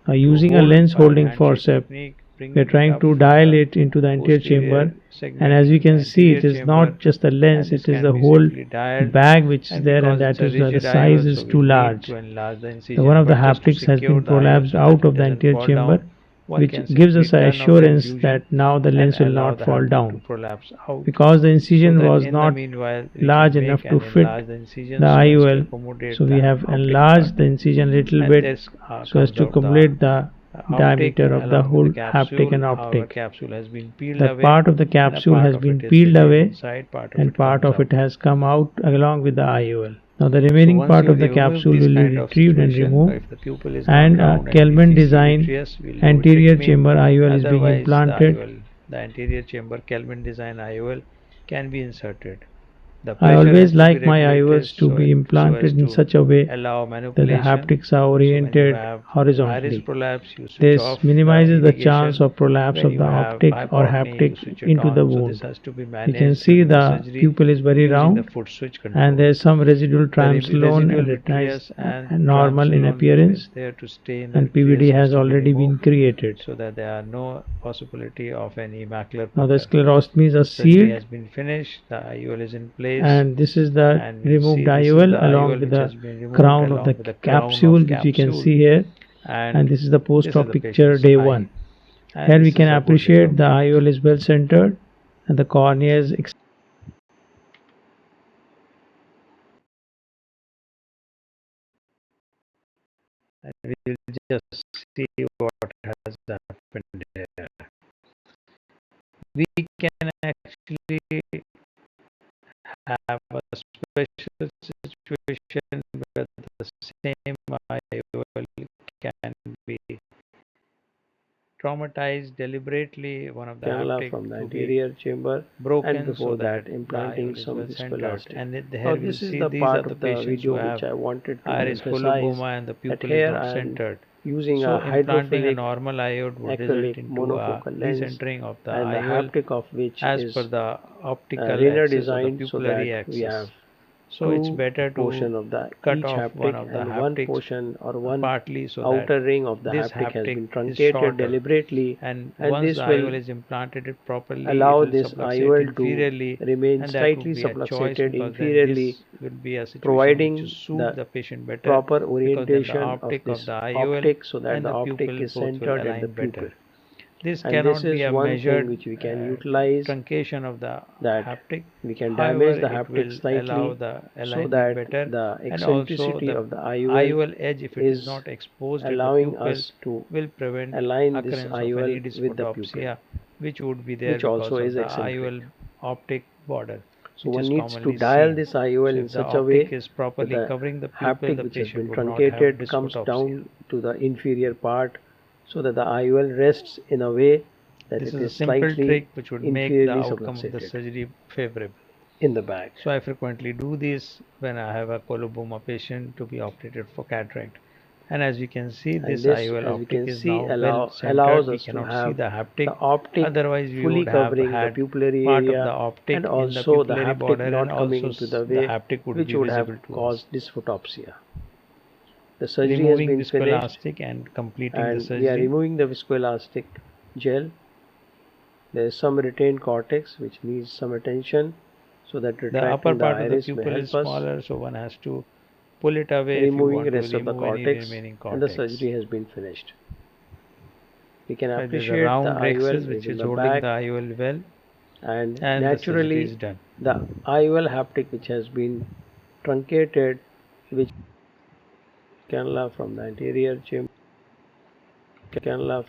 Speaker 2: Now
Speaker 1: to
Speaker 2: using a
Speaker 1: hold
Speaker 2: lens
Speaker 1: by
Speaker 2: holding
Speaker 1: handshake
Speaker 2: forceps,
Speaker 1: technique,
Speaker 2: we are
Speaker 1: bringing it
Speaker 2: trying
Speaker 1: up
Speaker 2: to
Speaker 1: from
Speaker 2: dial
Speaker 1: the
Speaker 2: it into the anterior chamber,
Speaker 1: posterior
Speaker 2: and
Speaker 1: segment
Speaker 2: as we
Speaker 1: to the
Speaker 2: can see
Speaker 1: anterior
Speaker 2: it is
Speaker 1: chamber,
Speaker 2: not just the lens,
Speaker 1: and this
Speaker 2: it is the
Speaker 1: can be
Speaker 2: whole
Speaker 1: safely dialed.
Speaker 2: bag which is
Speaker 1: And
Speaker 2: there, and
Speaker 1: because
Speaker 2: that
Speaker 1: it's a
Speaker 2: is why the
Speaker 1: rigid
Speaker 2: size
Speaker 1: IOL, so
Speaker 2: is too
Speaker 1: we'll need
Speaker 2: large.
Speaker 1: to enlarge the
Speaker 2: One
Speaker 1: incision,
Speaker 2: of the
Speaker 1: but just to
Speaker 2: haptics has
Speaker 1: secure
Speaker 2: been
Speaker 1: the IOL
Speaker 2: prolapsed
Speaker 1: so that
Speaker 2: out
Speaker 1: it
Speaker 2: of the
Speaker 1: doesn't
Speaker 2: anterior
Speaker 1: fall
Speaker 2: chamber,
Speaker 1: down, one
Speaker 2: which
Speaker 1: can
Speaker 2: gives
Speaker 1: simply
Speaker 2: us a
Speaker 1: turn off the
Speaker 2: assurance
Speaker 1: infusion
Speaker 2: that now the
Speaker 1: and
Speaker 2: lens will
Speaker 1: allow
Speaker 2: not
Speaker 1: the
Speaker 2: fall
Speaker 1: haptic to
Speaker 2: down.
Speaker 1: prolapse out,
Speaker 2: Because the
Speaker 1: so
Speaker 2: incision
Speaker 1: that
Speaker 2: was
Speaker 1: in the
Speaker 2: not
Speaker 1: meanwhile we can
Speaker 2: large
Speaker 1: make
Speaker 2: enough to
Speaker 1: and
Speaker 2: fit
Speaker 1: enlarge the
Speaker 2: the
Speaker 1: incision so as to
Speaker 2: IOL,
Speaker 1: accommodate
Speaker 2: so
Speaker 1: the
Speaker 2: we have
Speaker 1: optic part.
Speaker 2: enlarged the incision a little
Speaker 1: And
Speaker 2: bit
Speaker 1: this
Speaker 2: so as
Speaker 1: comes
Speaker 2: to
Speaker 1: out the
Speaker 2: complete the
Speaker 1: optic
Speaker 2: diameter of the
Speaker 1: along with the
Speaker 2: whole haptic
Speaker 1: capsule.
Speaker 2: and
Speaker 1: Our
Speaker 2: optic.
Speaker 1: capsule has been peeled
Speaker 2: The
Speaker 1: away,
Speaker 2: part of the
Speaker 1: and a
Speaker 2: capsule
Speaker 1: part
Speaker 2: has
Speaker 1: of it
Speaker 2: been
Speaker 1: is
Speaker 2: peeled
Speaker 1: retained
Speaker 2: away
Speaker 1: inside, part of
Speaker 2: and
Speaker 1: it
Speaker 2: part
Speaker 1: comes
Speaker 2: of
Speaker 1: out.
Speaker 2: it has come out along with the IOL. Now the
Speaker 1: So
Speaker 2: remaining
Speaker 1: once
Speaker 2: part
Speaker 1: you
Speaker 2: of the
Speaker 1: remove
Speaker 2: capsule
Speaker 1: this
Speaker 2: will be
Speaker 1: kind of
Speaker 2: retrieved and
Speaker 1: situation,
Speaker 2: removed,
Speaker 1: if the pupil is not
Speaker 2: and a
Speaker 1: round and
Speaker 2: Kelman
Speaker 1: PCC
Speaker 2: design
Speaker 1: vitreous, we'll do
Speaker 2: anterior
Speaker 1: vitrectomy.
Speaker 2: chamber IOL is being
Speaker 1: Otherwise,
Speaker 2: implanted.
Speaker 1: the anterior chamber Kelvin design IOL can be inserted. The
Speaker 2: I
Speaker 1: pressure has
Speaker 2: always
Speaker 1: to be
Speaker 2: like my
Speaker 1: regulated
Speaker 2: IOLs to be
Speaker 1: so as
Speaker 2: implanted in
Speaker 1: to
Speaker 2: such a way
Speaker 1: allow
Speaker 2: that the
Speaker 1: manipulation.
Speaker 2: haptics are
Speaker 1: So when you
Speaker 2: oriented
Speaker 1: have iris
Speaker 2: horizontally.
Speaker 1: prolapse, you switch
Speaker 2: This
Speaker 1: off the
Speaker 2: minimizes the chance
Speaker 1: irrigation.
Speaker 2: of prolapse
Speaker 1: When
Speaker 2: of
Speaker 1: you
Speaker 2: the
Speaker 1: have
Speaker 2: optic or
Speaker 1: hypotony, you
Speaker 2: haptic
Speaker 1: switch it
Speaker 2: into the
Speaker 1: on. So this
Speaker 2: wound.
Speaker 1: has to be
Speaker 2: We can
Speaker 1: managed
Speaker 2: see
Speaker 1: during the
Speaker 2: the
Speaker 1: surgery
Speaker 2: pupil is very
Speaker 1: using the
Speaker 2: round,
Speaker 1: foot switch
Speaker 2: and
Speaker 1: control.
Speaker 2: there is some residual
Speaker 1: The
Speaker 2: triamcinolone
Speaker 1: residual
Speaker 2: retinitis
Speaker 1: vitreous and
Speaker 2: normal in
Speaker 1: triamcinolone which is
Speaker 2: appearance,
Speaker 1: there to stay in the
Speaker 2: and PVD
Speaker 1: vitreous has
Speaker 2: has
Speaker 1: to be
Speaker 2: already been
Speaker 1: removed
Speaker 2: created.
Speaker 1: so that there are no possibility of any macular
Speaker 2: Now the
Speaker 1: pucker.
Speaker 2: sclerostomies are
Speaker 1: The surgery
Speaker 2: sealed,
Speaker 1: has been finished, the IOL is in place,
Speaker 2: and this is the
Speaker 1: and we'll
Speaker 2: removed
Speaker 1: see this is
Speaker 2: IOL
Speaker 1: the
Speaker 2: along
Speaker 1: IOL
Speaker 2: with
Speaker 1: which
Speaker 2: the
Speaker 1: has been removed
Speaker 2: crown of the
Speaker 1: along with the crown
Speaker 2: capsule
Speaker 1: of
Speaker 2: which we can
Speaker 1: capsule,
Speaker 2: see here, and
Speaker 1: and
Speaker 2: this is the
Speaker 1: this is
Speaker 2: post-op
Speaker 1: the
Speaker 2: picture
Speaker 1: patient's
Speaker 2: day
Speaker 1: eye,
Speaker 2: 1.
Speaker 1: and
Speaker 2: Here we
Speaker 1: this
Speaker 2: can
Speaker 1: is a good
Speaker 2: appreciate the
Speaker 1: recovery.
Speaker 2: IOL is well centered and the cornea is
Speaker 1: And we'll just see what has happened here. We can actually have a special situation where the same IOL can be traumatized deliberately, one of the
Speaker 2: cannula
Speaker 1: haptic
Speaker 2: from the
Speaker 1: to be
Speaker 2: anterior chamber, and
Speaker 1: broken
Speaker 2: before
Speaker 1: so
Speaker 2: that
Speaker 1: that the
Speaker 2: implanting
Speaker 1: IOL is
Speaker 2: some
Speaker 1: well centered.
Speaker 2: viscoelastic.
Speaker 1: And
Speaker 2: Now
Speaker 1: here we'll
Speaker 2: this is
Speaker 1: see
Speaker 2: the
Speaker 1: these are
Speaker 2: part
Speaker 1: the
Speaker 2: of the
Speaker 1: patients who
Speaker 2: video which
Speaker 1: have
Speaker 2: I wanted to
Speaker 1: iris
Speaker 2: emphasize,
Speaker 1: coloboma and the
Speaker 2: that
Speaker 1: pupil is
Speaker 2: here
Speaker 1: not
Speaker 2: I am
Speaker 1: centered.
Speaker 2: using
Speaker 1: So
Speaker 2: a
Speaker 1: implanting a
Speaker 2: hydrophilic
Speaker 1: normal iode would result
Speaker 2: acrylic
Speaker 1: into a
Speaker 2: monofocal lens,
Speaker 1: decentering of the
Speaker 2: and the
Speaker 1: IOL
Speaker 2: haptic of which
Speaker 1: as per
Speaker 2: is
Speaker 1: the optical
Speaker 2: Rainer
Speaker 1: axis or the
Speaker 2: designed so that
Speaker 1: pupillary
Speaker 2: we
Speaker 1: axis.
Speaker 2: have
Speaker 1: So it's
Speaker 2: two
Speaker 1: better to
Speaker 2: portion of the
Speaker 1: cut
Speaker 2: each
Speaker 1: off one
Speaker 2: haptic,
Speaker 1: of the
Speaker 2: and one
Speaker 1: haptics
Speaker 2: portion or one
Speaker 1: partly so that
Speaker 2: outer ring of the
Speaker 1: this
Speaker 2: haptic has
Speaker 1: haptic
Speaker 2: been
Speaker 1: is
Speaker 2: truncated
Speaker 1: shorter,
Speaker 2: deliberately,
Speaker 1: and
Speaker 2: and
Speaker 1: once the
Speaker 2: this will
Speaker 1: IOL is implanted it properly, it
Speaker 2: allow
Speaker 1: will
Speaker 2: this
Speaker 1: subluxate
Speaker 2: IOL to
Speaker 1: inferiorly,
Speaker 2: remain
Speaker 1: and that would
Speaker 2: slightly
Speaker 1: be a choice
Speaker 2: subluxated
Speaker 1: because then
Speaker 2: inferiorly,
Speaker 1: this will be a situation which will
Speaker 2: providing
Speaker 1: suit
Speaker 2: the
Speaker 1: the patient better,
Speaker 2: proper
Speaker 1: because then the
Speaker 2: orientation of
Speaker 1: optic of
Speaker 2: this
Speaker 1: the IOL
Speaker 2: optic so that
Speaker 1: and
Speaker 2: the
Speaker 1: the
Speaker 2: optic
Speaker 1: pupil
Speaker 2: is
Speaker 1: both will
Speaker 2: centered at the
Speaker 1: align
Speaker 2: pupil.
Speaker 1: better. This
Speaker 2: And this
Speaker 1: cannot be
Speaker 2: is
Speaker 1: a
Speaker 2: one thing
Speaker 1: measured
Speaker 2: which we can utilize,
Speaker 1: truncation of the
Speaker 2: that
Speaker 1: haptic.
Speaker 2: we can
Speaker 1: However,
Speaker 2: damage the
Speaker 1: it
Speaker 2: haptic
Speaker 1: will allow
Speaker 2: slightly
Speaker 1: the
Speaker 2: so
Speaker 1: alignment
Speaker 2: that
Speaker 1: better,
Speaker 2: the
Speaker 1: and also
Speaker 2: eccentricity
Speaker 1: the
Speaker 2: of the IOL
Speaker 1: IOL edge, if it is
Speaker 2: is
Speaker 1: not exposed at the
Speaker 2: allowing
Speaker 1: pupil,
Speaker 2: us to
Speaker 1: will prevent
Speaker 2: align this
Speaker 1: occurrence of any
Speaker 2: IOL with the pupil,
Speaker 1: dysphotopsia, which would be there
Speaker 2: which also
Speaker 1: because of
Speaker 2: is
Speaker 1: the
Speaker 2: eccentric.
Speaker 1: IOL optic border,
Speaker 2: So
Speaker 1: which
Speaker 2: one
Speaker 1: is
Speaker 2: needs to
Speaker 1: commonly
Speaker 2: dial
Speaker 1: seen.
Speaker 2: this IOL
Speaker 1: So
Speaker 2: in
Speaker 1: if the
Speaker 2: such a
Speaker 1: optic
Speaker 2: way
Speaker 1: is
Speaker 2: that
Speaker 1: properly
Speaker 2: the
Speaker 1: covering the pupil,
Speaker 2: haptic
Speaker 1: the
Speaker 2: which has
Speaker 1: patient
Speaker 2: been
Speaker 1: would not have
Speaker 2: truncated comes
Speaker 1: dysphotopsia.
Speaker 2: down to the inferior part, so that the IOL rests in a way that
Speaker 1: This
Speaker 2: it
Speaker 1: is a
Speaker 2: is
Speaker 1: simple
Speaker 2: slightly
Speaker 1: trick which would make the
Speaker 2: inferiorly
Speaker 1: outcome of the
Speaker 2: subluxated
Speaker 1: surgery favorable.
Speaker 2: in the bag.
Speaker 1: So I frequently do this when I have a coloboma patient to be operated for cataract. And as you can see,
Speaker 2: And
Speaker 1: this
Speaker 2: this,
Speaker 1: IOL
Speaker 2: as we
Speaker 1: optic
Speaker 2: can
Speaker 1: is
Speaker 2: see,
Speaker 1: now well
Speaker 2: allows
Speaker 1: centered. We
Speaker 2: us to
Speaker 1: cannot see
Speaker 2: have
Speaker 1: the haptic.
Speaker 2: the optic
Speaker 1: Otherwise, we
Speaker 2: fully
Speaker 1: would have
Speaker 2: covering the
Speaker 1: had
Speaker 2: pupillary
Speaker 1: part of the
Speaker 2: area, and
Speaker 1: optic in the
Speaker 2: also the
Speaker 1: pupillary
Speaker 2: haptic
Speaker 1: border, and
Speaker 2: not coming
Speaker 1: also
Speaker 2: into the
Speaker 1: the
Speaker 2: way,
Speaker 1: haptic would
Speaker 2: which
Speaker 1: be
Speaker 2: would have
Speaker 1: visible to us.
Speaker 2: caused dysphotopsia. The surgery has
Speaker 1: Removing
Speaker 2: been finished,
Speaker 1: viscoelastic and completing the
Speaker 2: and we are
Speaker 1: surgery.
Speaker 2: removing the viscoelastic gel. There is some retained cortex which needs some attention, so that
Speaker 1: The upper
Speaker 2: retracting the
Speaker 1: part of the
Speaker 2: iris may
Speaker 1: pupil is
Speaker 2: help us
Speaker 1: smaller, so one has to pull it away if you
Speaker 2: removing
Speaker 1: want to
Speaker 2: rest of the
Speaker 1: remove any
Speaker 2: cortex,
Speaker 1: remaining
Speaker 2: and the
Speaker 1: cortex.
Speaker 2: surgery has been finished. We can
Speaker 1: Right, there's a
Speaker 2: appreciate the
Speaker 1: round
Speaker 2: IOL
Speaker 1: axis
Speaker 2: is
Speaker 1: which
Speaker 2: in
Speaker 1: is
Speaker 2: the
Speaker 1: holding the
Speaker 2: back,
Speaker 1: IOL well,
Speaker 2: and
Speaker 1: and the surgery
Speaker 2: naturally
Speaker 1: is done.
Speaker 2: the IOL haptic which has been truncated, which cannula from the anterior chamber, cannula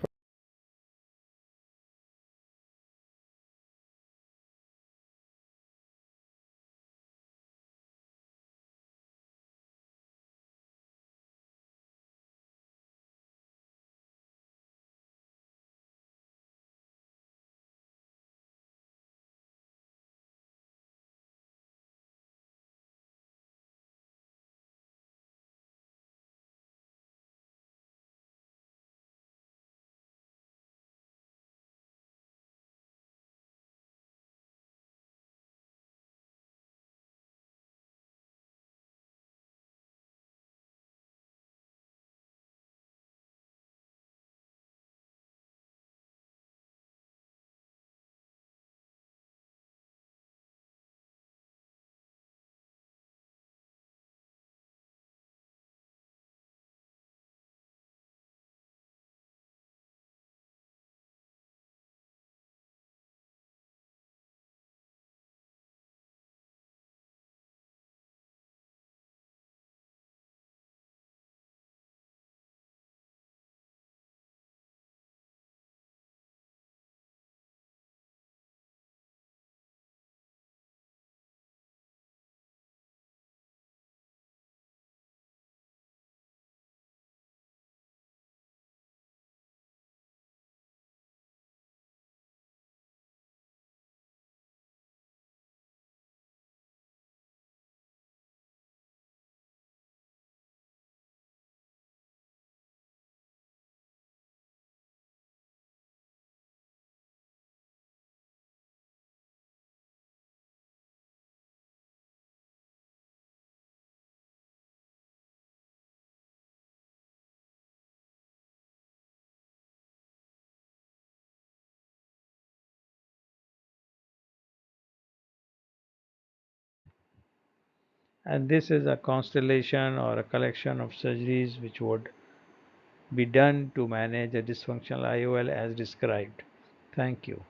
Speaker 1: And this is a constellation or a collection of surgeries which would be done to manage a dysfunctional IOL as described. Thank you.